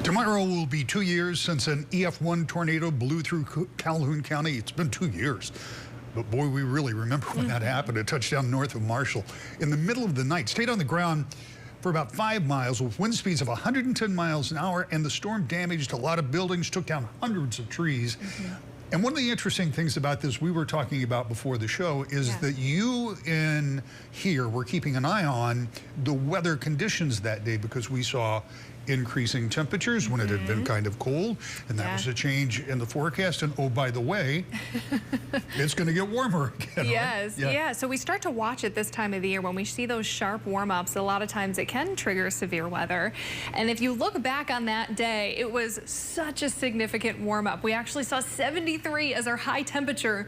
Tomorrow will be 2 years since an EF1 tornado blew through Calhoun County. It's been 2 years. But boy, we really remember when that happened. It touched down north of Marshall in the middle of the night. Stayed on the ground for about 5 miles with wind speeds of 110 miles an hour, and the storm damaged a lot of buildings, took down hundreds of trees. And one of the interesting things about this we were talking about before the show is that you in here were keeping an eye on the weather conditions that day, because we saw increasing temperatures when it had been kind of cold, and that was a change in the forecast. And oh, by the way, it's going to get warmer again. Yes, right? So we start to watch it this time of the year. When we see those sharp warm-ups, a lot of times it can trigger severe weather. And if you look back on that day, it was such a significant warm-up. We actually saw 73 as our high temperature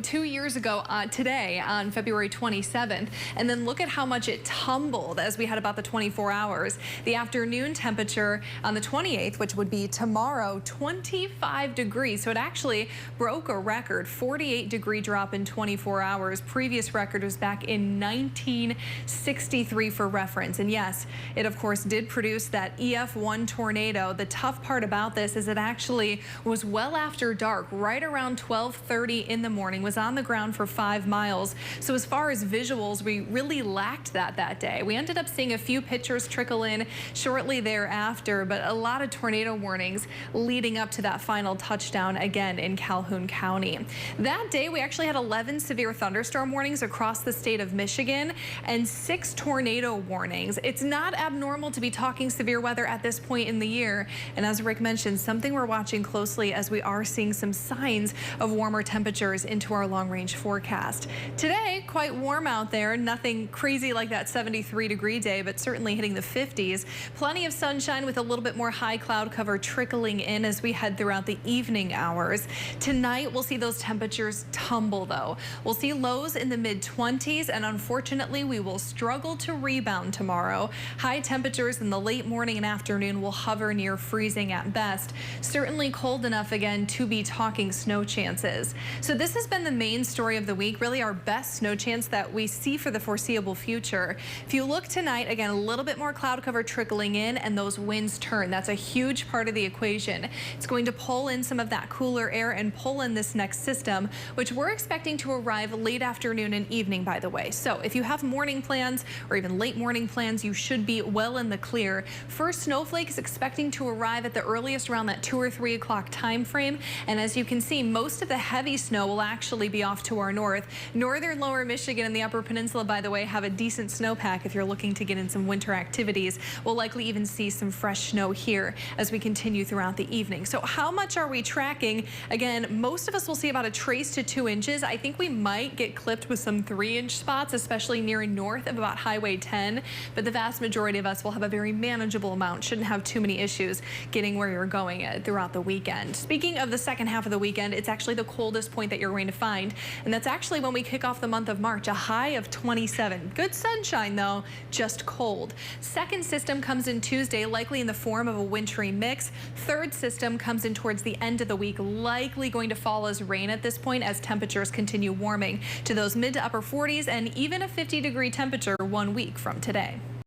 2 years ago today on February 27th. And then look at how much it tumbled as we had about the 24 hours. The afternoon temperature on the 28th, which would be tomorrow, 25 degrees. So it actually broke a record, 48-degree drop in 24 hours. Previous record was back in 1963 for reference. And yes, it of course did produce that EF1 tornado. The tough part about this is it actually was well after dark, right around 12:30 in the morning, was on the ground for 5 miles. So as far as visuals, we really lacked that day. We ended up seeing a few pictures trickle in shortly thereafter, but a lot of tornado warnings leading up to that final touchdown again in Calhoun County. That day, we actually had 11 severe thunderstorm warnings across the state of Michigan and 6 tornado warnings. It's not abnormal to be talking severe weather at this point in the year. And as Rick mentioned, something we're watching closely as we are seeing some signs of warmer temperatures into our long-range forecast. Today, quite warm out there. Nothing crazy like that 73-degree day, but certainly hitting the 50s. Plenty of sunshine with a little bit more high cloud cover trickling in as we head throughout the evening hours. Tonight, we'll see those temperatures tumble, though. We'll see lows in the mid-20s, and unfortunately, we will struggle to rebound tomorrow. High temperatures in the late morning and afternoon will hover near freezing at best. Certainly cold enough again to be talking snow chances. So this has been the main story of the week, really our best snow chance that we see for the foreseeable future. If you look tonight, again, a little bit more cloud cover trickling in, and those winds turn. That's a huge part of the equation. It's going to pull in some of that cooler air and pull in this next system, which we're expecting to arrive late afternoon and evening, by the way. So if you have morning plans or even late morning plans, you should be well in the clear. First snowflake is expecting to arrive at the earliest around that 2 or 3 o'clock time frame. And as you can see, most of the heavy snow will actually be off to our north. Northern lower Michigan and the upper peninsula, by the way, have a decent snowpack if you're looking to get in some winter activities. We'll likely even see some fresh snow here as we continue throughout the evening. So how much are we tracking? Again, most of us will see about a trace to 2 inches. I think we might get clipped with some 3-inch spots, especially near and north of about Highway 10. But the vast majority of us will have a very manageable amount. Shouldn't have too many issues getting where you're going throughout the weekend. Speaking of the second half of the weekend, it's actually the coldest point that you're going to find. And that's actually when we kick off the month of March, a high of 27. Good sunshine, though, just cold. Second system comes in Tuesday, likely in the form of a wintry mix. Third system comes in towards the end of the week, likely going to fall as rain at this point as temperatures continue warming to those mid to upper 40s and even a 50-degree temperature 1 week from today.